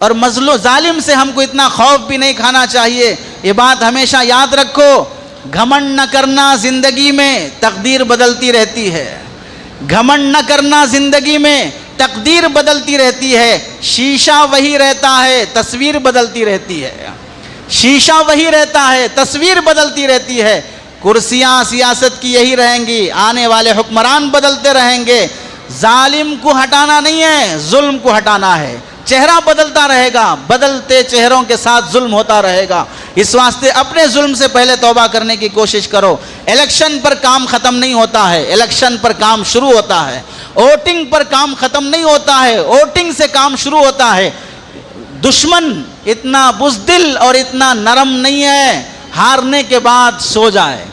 اور مظلوم ظالم سے ہم کو اتنا خوف بھی نہیں کھانا چاہیے۔ یہ بات ہمیشہ یاد رکھو، گھمنڈ نہ کرنا، زندگی میں تقدیر بدلتی رہتی ہے۔ گھمنڈ نہ کرنا، زندگی میں تقدیر بدلتی رہتی ہے۔ شیشہ وہی رہتا ہے، تصویر بدلتی رہتی ہے۔ شیشہ وہی رہتا ہے، تصویر بدلتی رہتی ہے۔ کرسیاں سیاست کی یہی رہیں گی، آنے والے حکمران بدلتے رہیں گے۔ ظالم کو ہٹانا نہیں ہے، ظلم کو ہٹانا ہے۔ چہرہ بدلتا رہے گا، بدلتے چہروں کے ساتھ ظلم ہوتا رہے گا۔ اس واسطے اپنے ظلم سے پہلے توبہ کرنے کی کوشش کرو۔ الیکشن پر کام ختم نہیں ہوتا ہے، الیکشن پر کام شروع ہوتا ہے۔ ووٹنگ پر کام ختم نہیں ہوتا ہے، ووٹنگ سے کام شروع ہوتا ہے۔ دشمن اتنا بزدل اور اتنا نرم نہیں ہے ہارنے کے بعد سو جائے۔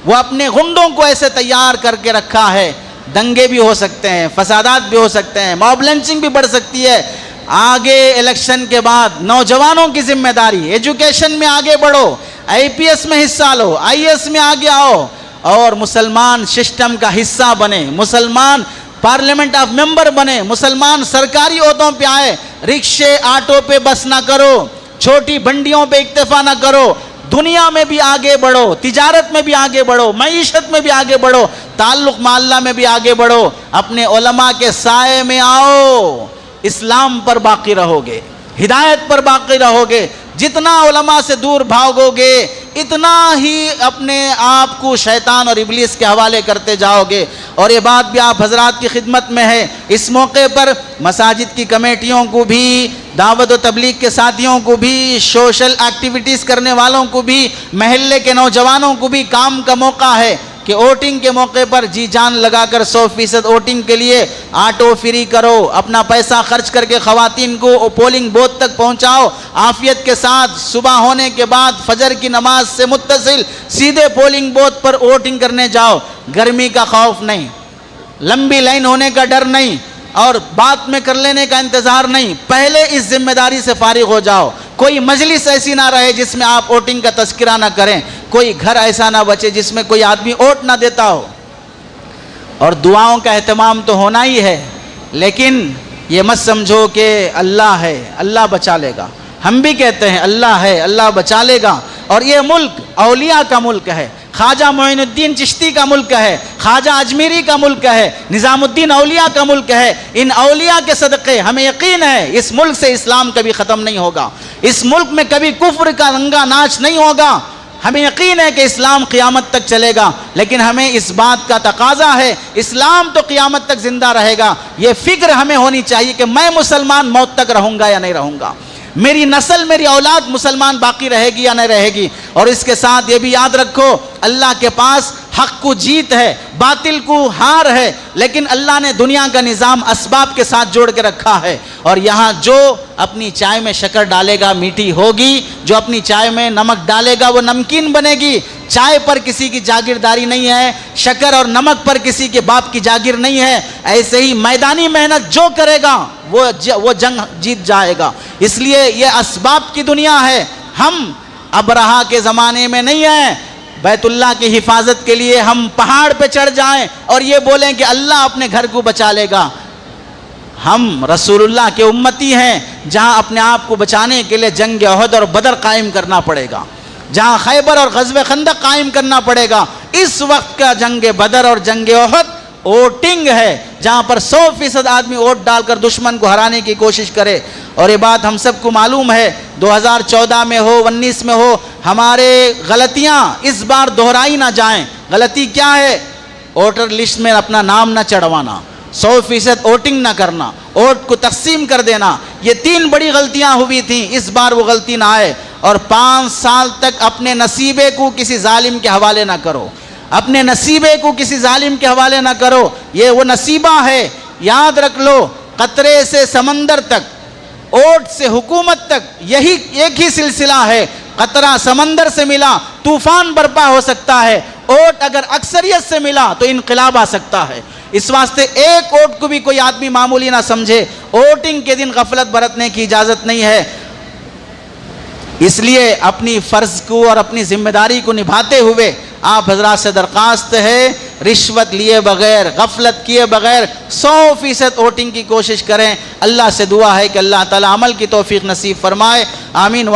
وہ اپنے غنڈوں کو ایسے تیار کر کے رکھا ہے، دنگے بھی ہو سکتے ہیں، فسادات بھی ہو سکتے ہیں، موب لنچنگ بھی بڑھ سکتی ہے۔ آگے الیکشن کے بعد نوجوانوں کی ذمہ داری، ایجوکیشن میں آگے بڑھو، آئی پی ایس میں حصہ لو، آئی ایس میں آگے آؤ اور مسلمان سسٹم کا حصہ بنے، مسلمان پارلیمنٹ آف ممبر بنے، مسلمان سرکاری عہدوں پہ آئے۔ رکشے آٹو پہ بس نہ کرو، چھوٹی بنڈیوں پہ اکتفا نہ کرو، دنیا میں بھی آگے بڑھو، تجارت میں بھی آگے بڑھو، معیشت میں بھی آگے بڑھو، تعلق محلہ میں بھی آگے بڑھو، اپنے علماء کے سائے میں آؤ۔ اسلام پر باقی رہو گے، ہدایت پر باقی رہو گے۔ جتنا علماء سے دور بھاگو گے اتنا ہی اپنے آپ کو شیطان اور ابلیس کے حوالے کرتے جاؤ گے۔ اور یہ بات بھی آپ حضرات کی خدمت میں ہے، اس موقع پر مساجد کی کمیٹیوں کو بھی، دعوت و تبلیغ کے ساتھیوں کو بھی، سوشل ایکٹیویٹیز کرنے والوں کو بھی، محلے کے نوجوانوں کو بھی کام کا موقع ہے کہ ووٹنگ کے موقع پر جی جان لگا کر 100% ووٹنگ کے لیے آٹو فری کرو، اپنا پیسہ خرچ کر کے خواتین کو پولنگ بوتھ تک پہنچاؤ، عافیت کے ساتھ صبح ہونے کے بعد فجر کی نماز سے متصل سیدھے پولنگ بوتھ پر ووٹنگ کرنے جاؤ۔ گرمی کا خوف نہیں، لمبی لائن ہونے کا ڈر نہیں، اور بعد میں کر لینے کا انتظار نہیں، پہلے اس ذمہ داری سے فارغ ہو جاؤ۔ کوئی مجلس ایسی نہ رہے جس میں آپ ووٹنگ کا تذکرہ نہ کریں، کوئی گھر ایسا نہ بچے جس میں کوئی آدمی ووٹ نہ دیتا ہو۔ اور دعاؤں کا اہتمام تو ہونا ہی ہے، لیکن یہ مت سمجھو کہ اللہ ہے، اللہ بچا لے گا۔ ہم بھی کہتے ہیں اللہ ہے، اللہ بچا لے گا۔ اور یہ ملک اولیاء کا ملک ہے، خواجہ معین الدین چشتی کا ملک ہے، خواجہ اجمیری کا ملک ہے، نظام الدین اولیاء کا ملک ہے۔ ان اولیاء کے صدقے ہمیں یقین ہے اس ملک سے اسلام کبھی ختم نہیں ہوگا، اس ملک میں کبھی کفر کا رنگا ناچ نہیں ہوگا۔ ہمیں یقین ہے کہ اسلام قیامت تک چلے گا، لیکن ہمیں اس بات کا تقاضا ہے اسلام تو قیامت تک زندہ رہے گا، یہ فکر ہمیں ہونی چاہیے کہ میں مسلمان موت تک رہوں گا یا نہیں رہوں گا، میری نسل، میری اولاد مسلمان باقی رہے گی یا نہیں رہے گی۔ اور اس کے ساتھ یہ بھی یاد رکھو، اللہ کے پاس حق کو جیت ہے، باطل کو ہار ہے، لیکن اللہ نے دنیا کا نظام اسباب کے ساتھ جوڑ کے رکھا ہے۔ اور یہاں جو اپنی چائے میں شکر ڈالے گا میٹھی ہوگی، جو اپنی چائے میں نمک ڈالے گا وہ نمکین بنے گی۔ چائے پر کسی کی جاگیرداری نہیں ہے، شکر اور نمک پر کسی کے باپ کی جاگیر نہیں ہے۔ ایسے ہی میدانی محنت جو کرے گا وہ جنگ جیت جائے گا۔ اس لیے یہ اسباب کی دنیا ہے، ہم ابرہا کے زمانے میں نہیں ہیں۔ بیت اللہ کی حفاظت کے لیے ہم پہاڑ پہ چڑھ جائیں اور یہ بولیں کہ اللہ اپنے گھر کو بچا لے گا۔ ہم رسول اللہ کے امتی ہیں، جہاں اپنے آپ کو بچانے کے لیے جنگ احد اور بدر قائم کرنا پڑے گا، جہاں خیبر اور غزوہ خندق قائم کرنا پڑے گا۔ اس وقت کا جنگ بدر اور جنگ احد ووٹنگ ہے، جہاں پر 100% آدمی ووٹ ڈال کر دشمن کو ہرانے کی کوشش کرے۔ اور یہ بات ہم سب کو معلوم ہے، 2014 میں ہو 19 میں ہو، ہمارے غلطیاں اس بار دہرائی نہ جائیں۔ غلطی کیا ہے؟ ووٹر لسٹ میں اپنا نام نہ چڑھوانا، 100% ووٹنگ نہ کرنا، ووٹ کو تقسیم کر دینا، یہ 3 بڑی غلطیاں ہوئی تھیں۔ اس بار وہ غلطی نہ آئے۔ اور 5 سال تک اپنے نصیبے کو کسی ظالم کے حوالے نہ کرو، اپنے نصیبے کو کسی ظالم کے حوالے نہ کرو، یہ وہ نصیبہ ہے۔ یاد رکھ لو، قطرے سے سمندر تک، ووٹ سے حکومت تک، یہی ایک ہی سلسلہ ہے۔ قطرہ سمندر سے ملا طوفان برپا ہو سکتا ہے، ووٹ اگر اکثریت سے ملا تو انقلاب آ سکتا ہے۔ اس واسطے ایک ووٹ کو بھی کوئی آدمی معمولی نہ سمجھے، ووٹنگ کے دن غفلت برتنے کی اجازت نہیں ہے۔ اس لیے اپنی فرض کو اور اپنی ذمہ داری کو نبھاتے ہوئے آپ حضرات سے درخواست ہے رشوت لیے بغیر، غفلت کیے بغیر 100% ووٹنگ کی کوشش کریں۔ اللہ سے دعا ہے کہ اللہ تعالی عمل کی توفیق نصیب فرمائے، آمین۔